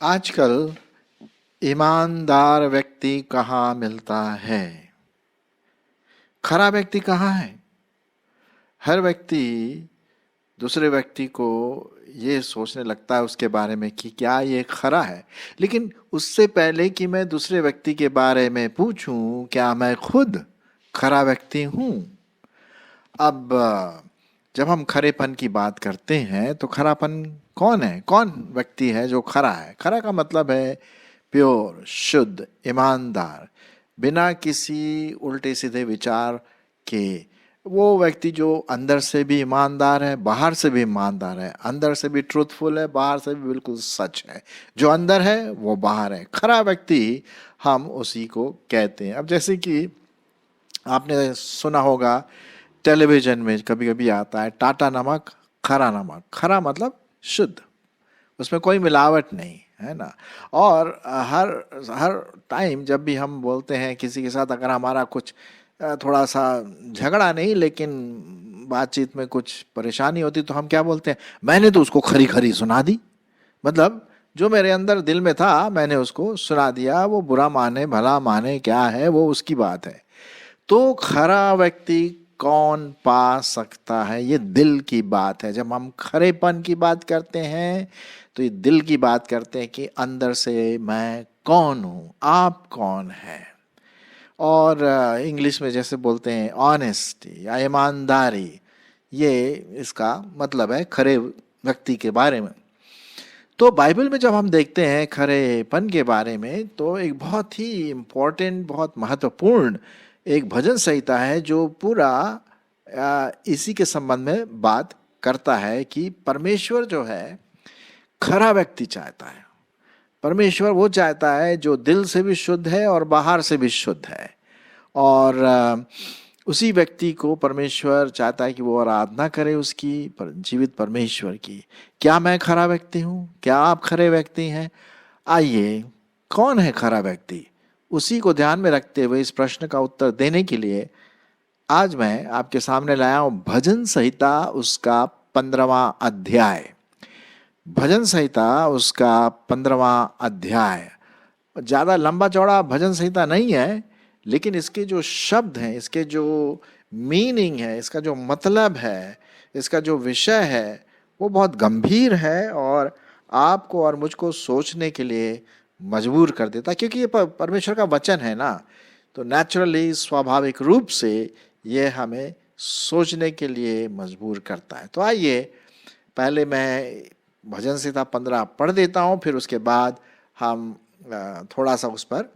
आजकल ईमानदार व्यक्ति कहाँ मिलता है? खरा व्यक्ति कहाँ है? हर व्यक्ति दूसरे व्यक्ति को ये सोचने लगता है उसके बारे में कि क्या ये खरा है, लेकिन उससे पहले कि मैं दूसरे व्यक्ति के बारे में पूछूं, क्या मैं खुद खरा व्यक्ति हूं? अब जब हम खरेपन की बात करते हैं तो खरापन कौन है? कौन व्यक्ति है जो खरा है? खरा का मतलब है प्योर, शुद्ध, ईमानदार, बिना किसी उल्टे सीधे विचार के। वो व्यक्ति जो अंदर से भी ईमानदार है, बाहर से भी ईमानदार है, अंदर से भी ट्रूथफुल है, बाहर से भी बिल्कुल सच है। जो अंदर है वो बाहर है। खरा व्यक्ति हम उसी को कहते हैं। अब जैसे कि आपने सुना होगा टेलीविजन में कभी कभी आता है टाटा नमक, खरा नमक। खरा मतलब शुद्ध, उसमें कोई मिलावट नहीं है ना। और हर हर टाइम जब भी हम बोलते हैं किसी के साथ, अगर हमारा कुछ थोड़ा सा झगड़ा नहीं लेकिन बातचीत में कुछ परेशानी होती तो हम क्या बोलते हैं? मैंने तो उसको खरी खरी सुना दी। मतलब जो मेरे अंदर दिल में था मैंने उसको सुना दिया। वो बुरा माने भला माने, क्या है वो उसकी बात है। तो खरा व्यक्ति कौन पा सकता है? ये दिल की बात है। जब हम खरेपन की बात करते हैं तो ये दिल की बात करते हैं कि अंदर से मैं कौन हूं, आप कौन है। और इंग्लिश में जैसे बोलते हैं ऑनेस्टी या ईमानदारी, ये इसका मतलब है खरे व्यक्ति के बारे में। तो बाइबल में जब हम देखते हैं खरेपन के बारे में तो एक बहुत ही इम्पोर्टेंट, बहुत महत्वपूर्ण एक भजन संहिता है जो पूरा इसी के संबंध में बात करता है कि परमेश्वर जो है खरा व्यक्ति चाहता है। परमेश्वर वो चाहता है जो दिल से भी शुद्ध है और बाहर से भी शुद्ध है। और उसी व्यक्ति को परमेश्वर चाहता है कि वो आराधना करे उसकी, जीवित परमेश्वर की। क्या मैं खरा व्यक्ति हूँ? क्या आप खरे व्यक्ति हैं? आइए, कौन है खरा व्यक्ति? उसी को ध्यान में रखते हुए इस प्रश्न का उत्तर देने के लिए आज मैं आपके सामने लाया हूं भजन संहिता उसका 15वां अध्याय। भजन संहिता उसका 15वां अध्याय ज्यादा लंबा चौड़ा भजन संहिता नहीं है, लेकिन इसके जो शब्द हैं, इसके जो मीनिंग है, इसका जो मतलब है, इसका जो विषय है वो बहुत गंभीर है और आपको और मुझको सोचने के लिए मजबूर कर देता। क्योंकि ये परमेश्वर का वचन है ना, तो नेचुरली, स्वाभाविक रूप से ये हमें सोचने के लिए मजबूर करता है। तो आइए पहले मैं भजन संहिता 15 पढ़ देता हूँ, फिर उसके बाद हम थोड़ा सा उस पर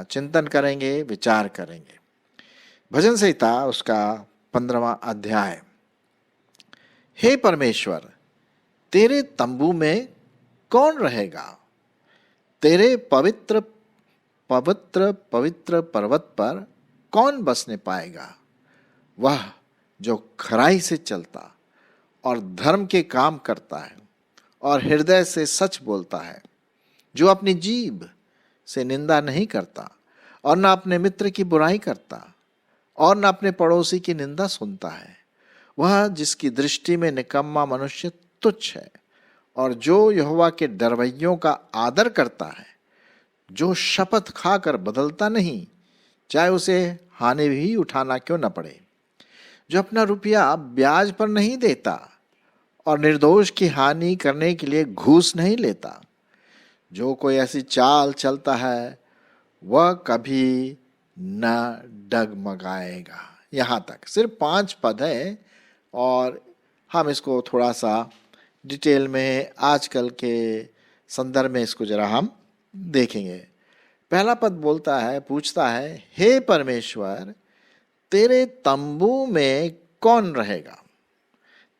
चिंतन करेंगे, विचार करेंगे। भजन संहिता उसका 15वां अध्याय। हे परमेश्वर, तेरे तंबू में कौन रहेगा? तेरे पवित्र पवित्र पवित्र पर्वत पर कौन बसने पाएगा? वह जो खराई से चलता और धर्म के काम करता है और हृदय से सच बोलता है, जो अपनी जीभ से निंदा नहीं करता और न अपने मित्र की बुराई करता और न अपने पड़ोसी की निंदा सुनता है। वह जिसकी दृष्टि में निकम्मा मनुष्य तुच्छ है और जो यहोवा के डरवैयों का आदर करता है, जो शपथ खाकर बदलता नहीं, चाहे उसे हानि भी उठाना क्यों न पड़े, जो अपना रुपया ब्याज पर नहीं देता और निर्दोष की हानि करने के लिए घूस नहीं लेता। जो कोई ऐसी चाल चलता है वह कभी न डगमगाएगा। यहाँ तक सिर्फ 5 पद है और हम इसको थोड़ा सा डिटेल में आजकल के संदर्भ में इसको जरा हम देखेंगे। पहला पद बोलता है, पूछता है, हे परमेश्वर, तेरे तंबू में कौन रहेगा?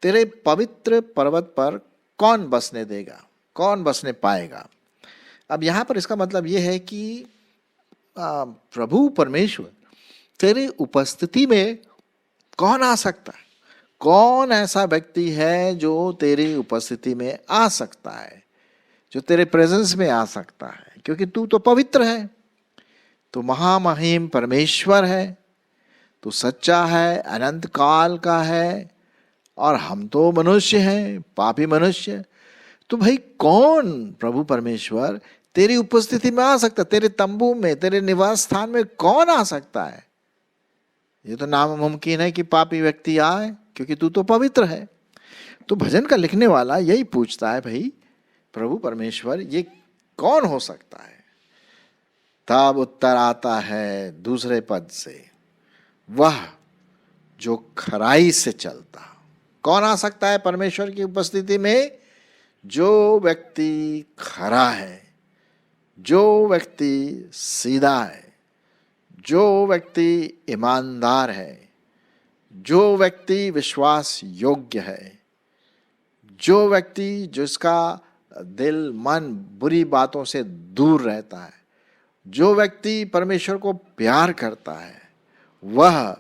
तेरे पवित्र पर्वत पर कौन बसने देगा, कौन बसने पाएगा? अब यहाँ पर इसका मतलब ये है कि प्रभु परमेश्वर तेरी उपस्थिति में कौन आ सकता है? कौन ऐसा व्यक्ति है जो तेरी उपस्थिति में आ सकता है, जो तेरे प्रेजेंस में आ सकता है? क्योंकि तू तो पवित्र है, तू महामहिम परमेश्वर है, तू सच्चा है, अनंत काल का है, और हम तो मनुष्य हैं, पापी मनुष्य। तो भाई कौन प्रभु परमेश्वर तेरी उपस्थिति में आ सकता, तेरे तंबू में, तेरे निवास स्थान में कौन आ सकता है? ये तो नामुमकिन है कि पापी व्यक्ति आए, क्योंकि तू तो पवित्र है। तो भजन का लिखने वाला यही पूछता है, भाई प्रभु परमेश्वर ये कौन हो सकता है? तब उत्तर आता है दूसरे पद से, वह जो खराई से चलता। कौन आ सकता है परमेश्वर की उपस्थिति में? जो व्यक्ति खरा है, जो व्यक्ति सीधा है, जो व्यक्ति ईमानदार है, जो व्यक्ति विश्वास योग्य है, जो व्यक्ति जिसका दिल मन बुरी बातों से दूर रहता है, जो व्यक्ति परमेश्वर को प्यार करता है, वह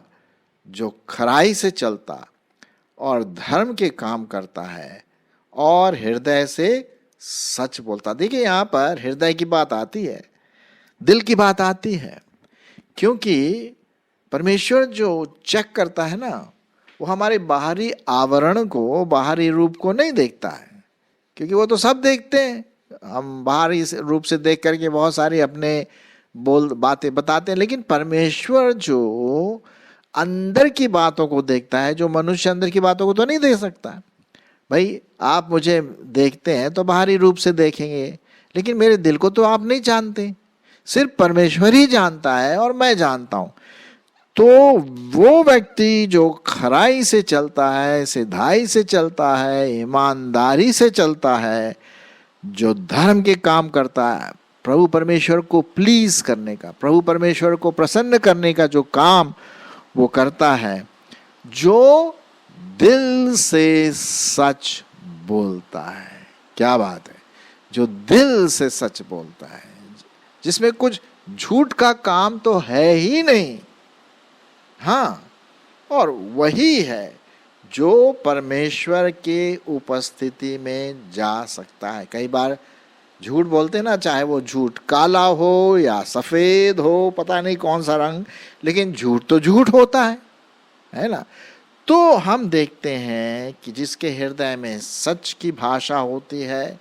जो खराई से चलता और धर्म के काम करता है और हृदय से सच बोलता। देखिए यहाँ पर हृदय की बात आती है, दिल की बात आती है, क्योंकि परमेश्वर जो चेक करता है ना, वो हमारे बाहरी आवरण को, बाहरी रूप को नहीं देखता है, क्योंकि वो तो सब देखते हैं। हम बाहरी रूप से देख करके बहुत सारी अपने बातें बताते हैं, लेकिन परमेश्वर जो अंदर की बातों को देखता है, जो मनुष्य अंदर की बातों को तो नहीं देख सकता। भाई आप मुझे देखते हैं तो बाहरी रूप से देखेंगे, लेकिन मेरे दिल को तो आप नहीं जानते, सिर्फ परमेश्वर ही जानता है और मैं जानता हूं। तो वो व्यक्ति जो खराई से चलता है, सिधाई से चलता है, ईमानदारी से चलता है, जो धर्म के काम करता है, प्रभु परमेश्वर को प्लीज करने का, प्रभु परमेश्वर को प्रसन्न करने का जो काम वो करता है, जो दिल से सच बोलता है। क्या बात है, जो दिल से सच बोलता है, जिसमें कुछ झूठ का काम तो है ही नहीं। हाँ, और वही है जो परमेश्वर के उपस्थिति में जा सकता है। कई बार झूठ बोलते ना, चाहे वो झूठ काला हो या सफेद हो, पता नहीं कौन सा रंग, लेकिन झूठ तो झूठ होता है ना। तो हम देखते हैं कि जिसके हृदय में सच की भाषा होती है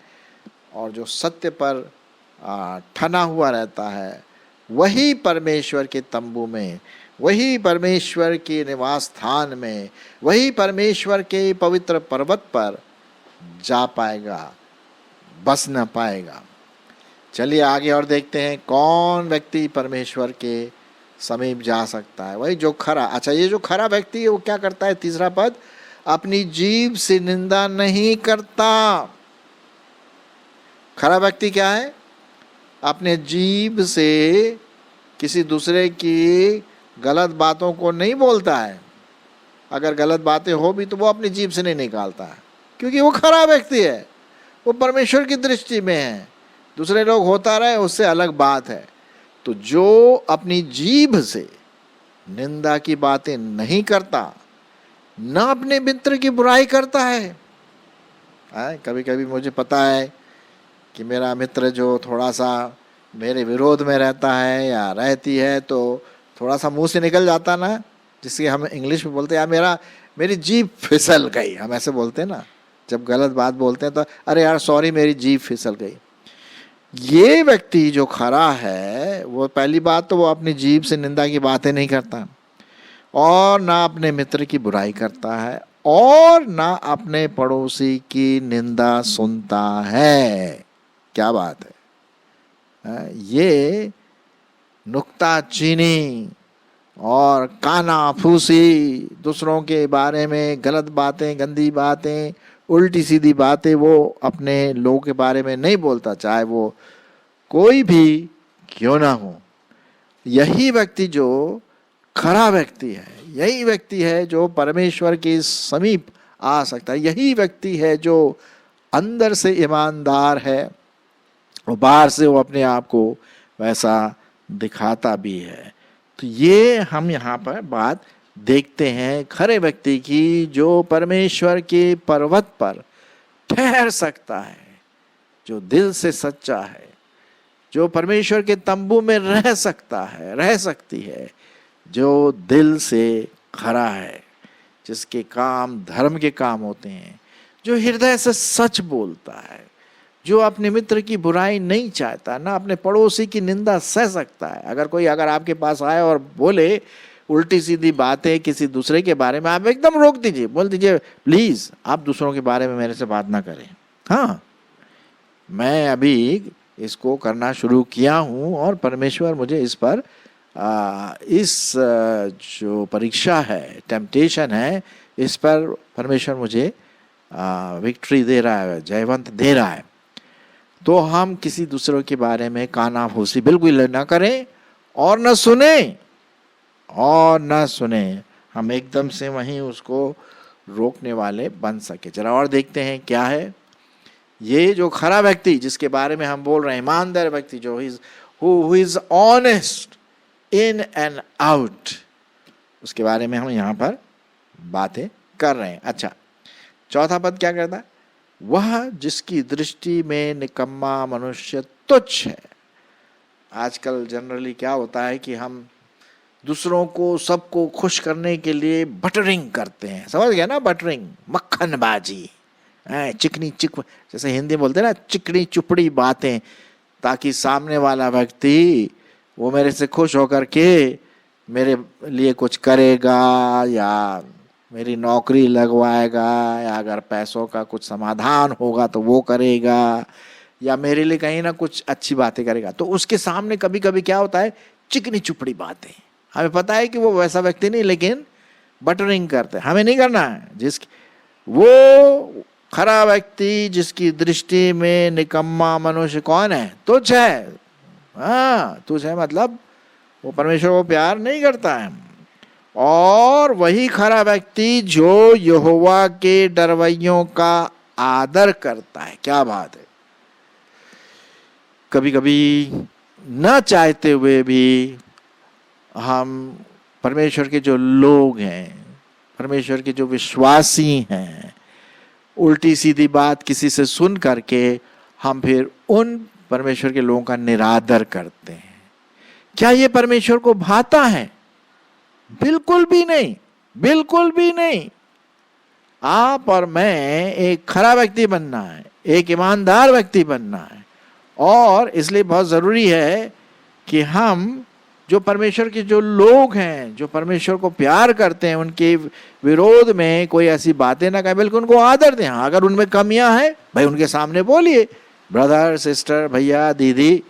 और जो सत्य पर ठना हुआ रहता है, वही परमेश्वर के तंबू में, वही परमेश्वर के निवास स्थान में, वही परमेश्वर के पवित्र पर्वत पर जा पाएगा, बस न पाएगा। चलिए आगे और देखते हैं कौन व्यक्ति परमेश्वर के समीप जा सकता है। वही जो खरा। अच्छा, ये जो खरा व्यक्ति है वो क्या करता है? तीसरा पद, अपनी जीभ से निंदा नहीं करता। खरा व्यक्ति क्या है? अपने जीभ से किसी दूसरे की गलत बातों को नहीं बोलता है। अगर गलत बातें हो भी तो वो अपनी जीभ से नहीं निकालता है, क्योंकि वो खरा व्यक्ति है, वो परमेश्वर की दृष्टि में है। दूसरे लोग होता रहे उससे अलग बात है। तो जो अपनी जीभ से निंदा की बातें नहीं करता, ना अपने मित्र की बुराई करता है। कभी कभी मुझे पता है कि मेरा मित्र जो थोड़ा सा मेरे विरोध में रहता है या रहती है, तो थोड़ा सा मुंह से निकल जाता ना, जिसके हम इंग्लिश में बोलते हैं यार मेरी जीभ फिसल गई। हम ऐसे बोलते हैं ना, जब गलत बात बोलते हैं तो अरे यार सॉरी मेरी जीभ फिसल गई। ये व्यक्ति जो खरा है, वो पहली बात तो वो अपनी जीभ से निंदा की बातें नहीं करता, और ना अपने मित्र की बुराई करता है, और ना अपने पड़ोसी की निंदा सुनता है। क्या बात है। ये नुक्ताचीनी और कानाफूसी, दूसरों के बारे में गलत बातें, गंदी बातें, उल्टी सीधी बातें वो अपने लोगों के बारे में नहीं बोलता, चाहे वो कोई भी क्यों ना हो। यही व्यक्ति जो खरा व्यक्ति है, यही व्यक्ति है जो परमेश्वर के समीप आ सकता है। यही व्यक्ति है जो अंदर से ईमानदार है और बाहर से वो अपने आप को वैसा दिखाता भी है। तो ये हम यहाँ पर बात देखते हैं खरे व्यक्ति की, जो परमेश्वर के पर्वत पर ठहर सकता है, जो दिल से सच्चा है, जो परमेश्वर के तंबू में रह सकता है, रह सकती है, जो दिल से खरा है, जिसके काम धर्म के काम होते हैं, जो हृदय से सच बोलता है, जो अपने मित्र की बुराई नहीं चाहता, ना अपने पड़ोसी की निंदा सह सकता है। अगर आपके पास आए और बोले उल्टी सीधी बातें किसी दूसरे के बारे में, आप एकदम रोक दीजिए, बोल दीजिए प्लीज आप दूसरों के बारे में मेरे से बात ना करें। हाँ, मैं अभी इसको करना शुरू किया हूँ और परमेश्वर मुझे इस पर जो परीक्षा है, टेम्पटेशन है, इस पर परमेश्वर मुझे विक्ट्री दे रहा है, जयवंत दे रहा है। तो हम किसी दूसरों के बारे में कानाफूसी बिल्कुल ना करें और न सुने, हम एकदम से वहीं उसको रोकने वाले बन सके। जरा और देखते हैं क्या है। ये जो खरा व्यक्ति जिसके बारे में हम बोल रहे हैं, ईमानदार व्यक्ति जो who is honest in and out, उसके बारे में हम यहाँ पर बातें कर रहे हैं। अच्छा, चौथा पद क्या कहता है? वह जिसकी दृष्टि में निकम्मा मनुष्य तुच्छ है। आजकल जनरली क्या होता है कि हम दूसरों को, सबको खुश करने के लिए बटरिंग करते हैं, समझ गया ना? बटरिंग, मक्खनबाजी, जैसे हिंदी बोलते हैं ना, चिकनी चुपड़ी बातें, ताकि सामने वाला व्यक्ति वो मेरे से खुश होकर के मेरे लिए कुछ करेगा, या मेरी नौकरी लगवाएगा, या अगर पैसों का कुछ समाधान होगा तो वो करेगा, या मेरे लिए कहीं ना कुछ अच्छी बातें करेगा। तो उसके सामने कभी कभी क्या होता है, चिकनी चुपड़ी बातें। हमें पता है कि वो वैसा व्यक्ति नहीं, लेकिन बटरिंग करते हैं। हमें नहीं करना है। वो खरा व्यक्ति जिसकी दृष्टि में निकम्मा मनुष्य कौन है? तुच्छ है। हाँ, तुच्छ है मतलब वो परमेश्वर को प्यार नहीं करता है। और वही खरा व्यक्ति जो यहोवा के डरवैयों का आदर करता है। क्या बात है! कभी कभी न चाहते हुए भी हम परमेश्वर के जो लोग हैं, परमेश्वर के जो विश्वासी हैं, उल्टी सीधी बात किसी से सुन करके हम फिर उन परमेश्वर के लोगों का निरादर करते हैं। क्या ये परमेश्वर को भाता है? बिल्कुल भी नहीं, बिल्कुल भी नहीं। आप और मैं एक खरा व्यक्ति बनना है, एक ईमानदार व्यक्ति बनना है, और इसलिए बहुत जरूरी है कि हम जो परमेश्वर के जो लोग हैं, जो परमेश्वर को प्यार करते हैं, उनके विरोध में कोई ऐसी बातें ना कहें, बल्कि उनको आदर दें। अगर उनमें कमियां हैं, भाई उनके सामने बोलिए, ब्रदर, सिस्टर, भैया, दीदी,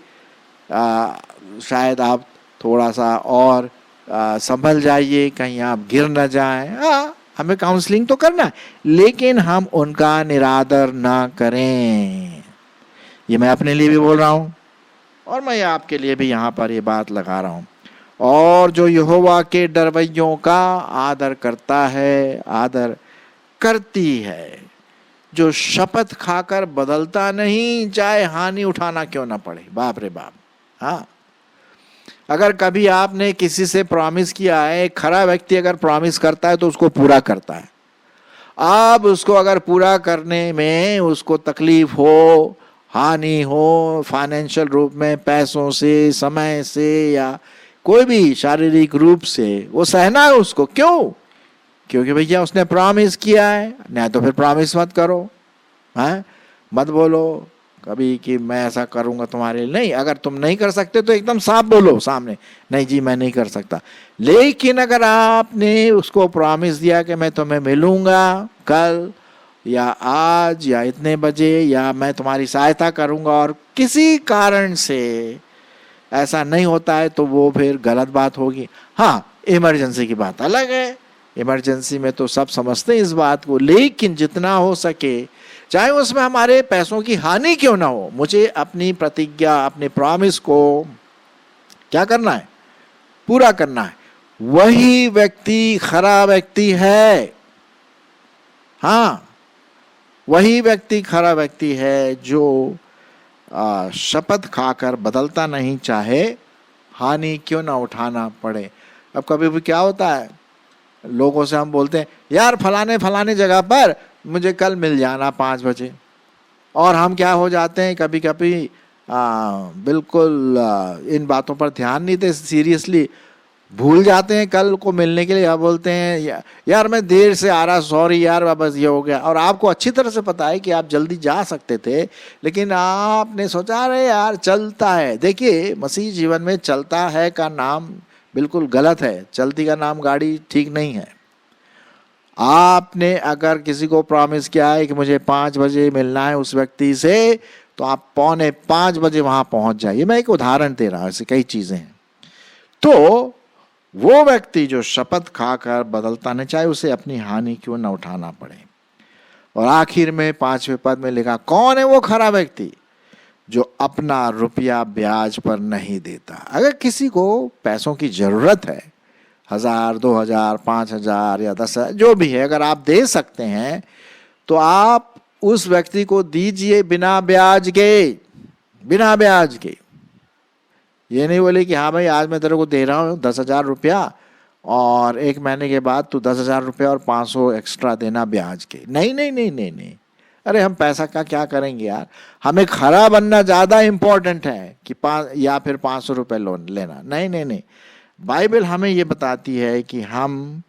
शायद आप थोड़ा सा और संभल जाइए, कहीं आप गिर न जाएं। हाँ, हमें काउंसलिंग तो करना है, लेकिन हम उनका निरादर ना करें। ये मैं अपने लिए भी बोल रहा हूँ, और मैं आपके लिए भी यहाँ पर ये बात लगा रहा हूँ। और जो यहोवा के डरवैयों का आदर करता है, आदर करती है, जो शपथ खाकर बदलता नहीं, चाहे हानि उठाना क्यों ना पड़े। बाप रे बाप! हाँ, अगर कभी आपने किसी से प्रॉमिस किया है, खरा व्यक्ति अगर प्रॉमिस करता है तो उसको पूरा करता है। आप उसको अगर पूरा करने में उसको तकलीफ हो, हानि हो, फाइनेंशियल रूप में, पैसों से, समय से, या कोई भी शारीरिक रूप से, वो सहना है उसको। क्यों? क्योंकि भैया उसने प्रॉमिस किया है। नहीं तो फिर प्रॉमिस मत करो, हैं? मत बोलो कभी कि मैं ऐसा करूंगा तुम्हारे लिए। नहीं, अगर तुम नहीं कर सकते तो एकदम साफ बोलो सामने, नहीं जी मैं नहीं कर सकता। लेकिन अगर आपने उसको प्रॉमिस दिया कि मैं तुम्हें मिलूंगा कल, या आज, या इतने बजे, या मैं तुम्हारी सहायता करूंगा, और किसी कारण से ऐसा नहीं होता है, तो वो फिर गलत बात होगी। हाँ, इमरजेंसी की बात अलग है। इमरजेंसी में तो सब समझते हैं इस बात को, लेकिन जितना हो सके, चाहे उसमें हमारे पैसों की हानि क्यों ना हो, मुझे अपनी प्रतिज्ञा, अपने प्रॉमिस को क्या करना है? पूरा करना है। वही व्यक्ति खरा व्यक्ति है। हाँ, वही व्यक्ति खरा व्यक्ति है जो शपथ खाकर बदलता नहीं, चाहे हानि क्यों ना उठाना पड़े। अब कभी भी क्या होता है, लोगों से हम बोलते हैं यार फलाने जगह पर मुझे कल मिल जाना 5 बजे, और हम क्या हो जाते हैं कभी कभी बिल्कुल इन बातों पर ध्यान नहीं देते सीरियसली, भूल जाते हैं कल को मिलने के लिए, या बोलते हैं यार मैं देर से आ रहा, सॉरी यार, बस ये हो गया। और आपको अच्छी तरह से पता है कि आप जल्दी जा सकते थे, लेकिन आपने सोचा अरे यार चलता है। देखिए, मसीह जीवन में चलता है का नाम बिल्कुल गलत है। चलती का नाम गाड़ी ठीक नहीं है। आपने अगर किसी को प्रॉमिस किया है कि मुझे 5 बजे मिलना है उस व्यक्ति से, तो आप 4:45 बजे वहां पहुंच जाइए। मैं एक उदाहरण दे रहा हूं, ऐसी कई चीजें हैं। तो वो व्यक्ति जो शपथ खाकर बदलता नहीं, चाहे उसे अपनी हानि क्यों न उठाना पड़े। और आखिर में 5वें पद में लिखा, कौन है वो खरा व्यक्ति जो अपना रुपया ब्याज पर नहीं देता। अगर किसी को पैसों की जरूरत है, 1000, 2000, 5000 या 10,000 जो भी है, अगर आप दे सकते हैं तो आप उस व्यक्ति को दीजिए बिना ब्याज के। बिना ब्याज के। ये नहीं बोले कि हाँ भाई आज मैं तेरे को दे रहा हूँ 10,000 रुपया और 1 महीने के बाद तू 10,000 रुपया और 500 एक्स्ट्रा देना ब्याज के। नहीं नहीं नहीं नहीं नहीं। अरे हम पैसा का क्या करेंगे यार। हमें खरा बनना ज्यादा इंपॉर्टेंट है कि या फिर 500 रुपये लोन लेना। नहीं नहीं नहीं। बाइबल हमें ये बताती है कि हम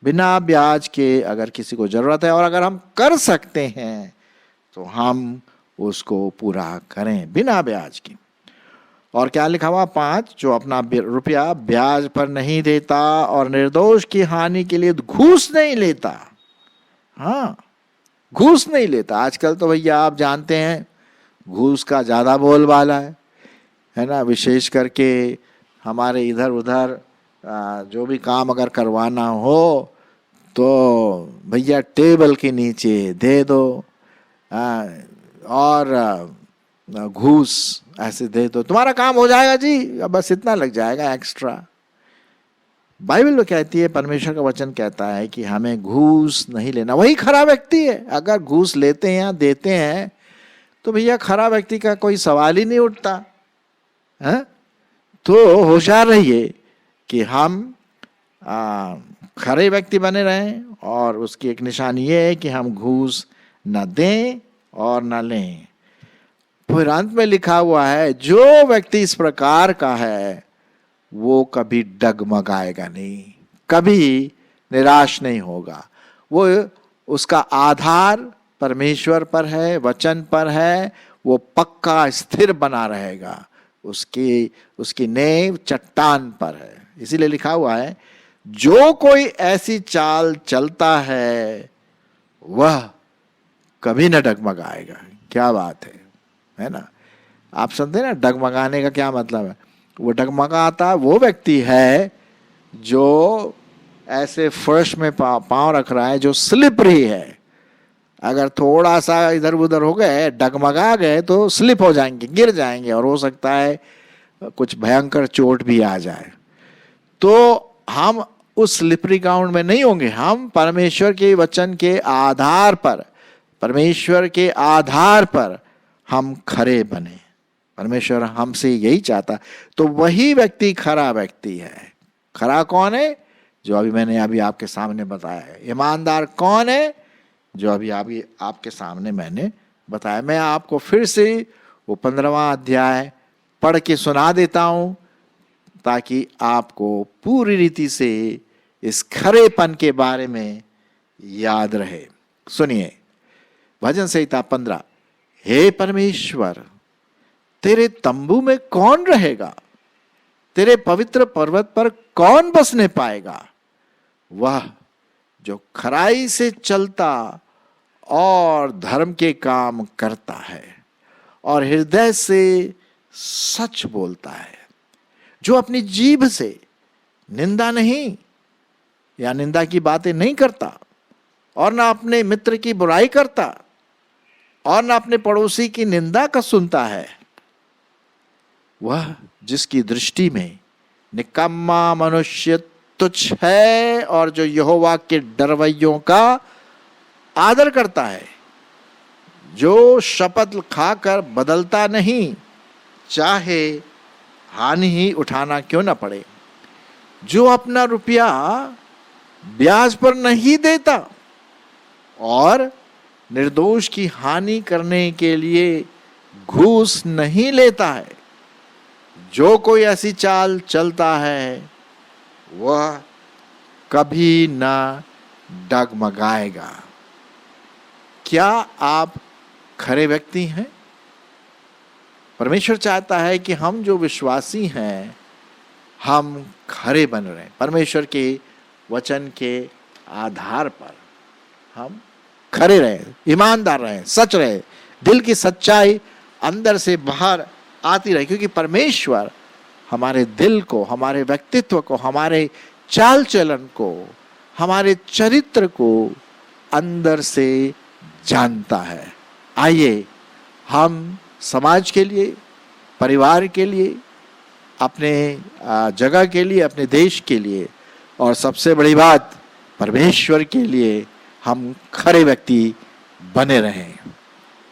बिना ब्याज के अगर किसी को जरूरत है और अगर हम कर सकते हैं तो हम उसको पूरा करें बिना ब्याज की। और क्या लिखा हुआ 5, जो अपना रुपया ब्याज पर नहीं देता और निर्दोष की हानि के लिए घूस नहीं लेता। हाँ, घूस नहीं लेता। आजकल तो भैया आप जानते हैं घूस का ज्यादा बोलबाला है ना। विशेष करके हमारे इधर उधर जो भी काम अगर करवाना हो तो भैया टेबल के नीचे दे दो और घूस ऐसे दे दो, तुम्हारा काम हो जाएगा जी, अब बस इतना लग जाएगा एक्स्ट्रा। बाइबल में कहती है, परमेश्वर का वचन कहता है कि हमें घूस नहीं लेना। वही खरा व्यक्ति है। अगर घूस लेते हैं या देते हैं तो भैया खरा व्यक्ति का कोई सवाल ही नहीं उठता है। तो होशियार रहिए कि हम खरे व्यक्ति बने रहें। और उसकी एक निशानी ये है कि हम घूस न दें और न लें। फिर अंत में लिखा हुआ है, जो व्यक्ति इस प्रकार का है वो कभी डगमगाएगा नहीं, कभी निराश नहीं होगा। वो उसका आधार परमेश्वर पर है, वचन पर है, वो पक्का स्थिर बना रहेगा। उसकी नींव चट्टान पर है। इसीलिए लिखा हुआ है, जो कोई ऐसी चाल चलता है वह कभी न डगमगाएगा। क्या बात है ना। आप समझते ना डगमगाने का क्या मतलब है। वो डगमगाता वो व्यक्ति है जो ऐसे फर्श में पांव रख रहा है, जो स्लिपरी है। अगर थोड़ा सा इधर उधर हो गए, डगमगा गए तो स्लिप हो जाएंगे, गिर जाएंगे और हो सकता है कुछ भयंकर चोट भी आ जाए। तो हम उस स्लिपरी ग्राउंड में नहीं होंगे। हम परमेश्वर के वचन के आधार पर, परमेश्वर के आधार पर हम खरे बने। परमेश्वर हमसे यही चाहता। तो वही व्यक्ति खरा व्यक्ति है। खरा कौन है? जो मैंने अभी आपके सामने बताया है। ईमानदार कौन है? जो अभी आपके सामने मैंने बताया। मैं आपको फिर से वो 15वां अध्याय पढ़ के सुना देता हूं ताकि आपको पूरी रीति से इस खरेपन के बारे में याद रहे। सुनिए, भजन संहिता 15। हे परमेश्वर, तेरे तंबू में कौन रहेगा? तेरे पवित्र पर्वत पर कौन बसने पाएगा? वह जो खराई से चलता और धर्म के काम करता है और हृदय से सच बोलता है, जो अपनी जीभ से निंदा नहीं या निंदा की बातें नहीं करता और ना अपने मित्र की बुराई करता और ना अपने पड़ोसी की निंदा का सुनता है। वह जिसकी दृष्टि में निकम्मा मनुष्य तुच्छ है और जो यहोवा के डरवैयों का आदर करता है, जो शपथ खाकर बदलता नहीं, चाहे हानि ही उठाना क्यों न पड़े, जो अपना रुपया ब्याज पर नहीं देता और निर्दोष की हानि करने के लिए घूस नहीं लेता है। जो कोई ऐसी चाल चलता है वह कभी ना डगमगाएगा। क्या आप खरे व्यक्ति हैं? परमेश्वर चाहता है कि हम जो विश्वासी हैं हम खरे बन रहे हैं, परमेश्वर के वचन के आधार पर हम खरे रहें, ईमानदार रहें, सच रहे, दिल की सच्चाई अंदर से बाहर आती रहे, क्योंकि परमेश्वर हमारे दिल को, हमारे व्यक्तित्व को, हमारे चाल चलन को, हमारे चरित्र को अंदर से जानता है। आइए हम समाज के लिए, परिवार के लिए, अपने जगह के लिए, अपने देश के लिए और सबसे बड़ी बात परमेश्वर के लिए हम खरे व्यक्ति बने रहें।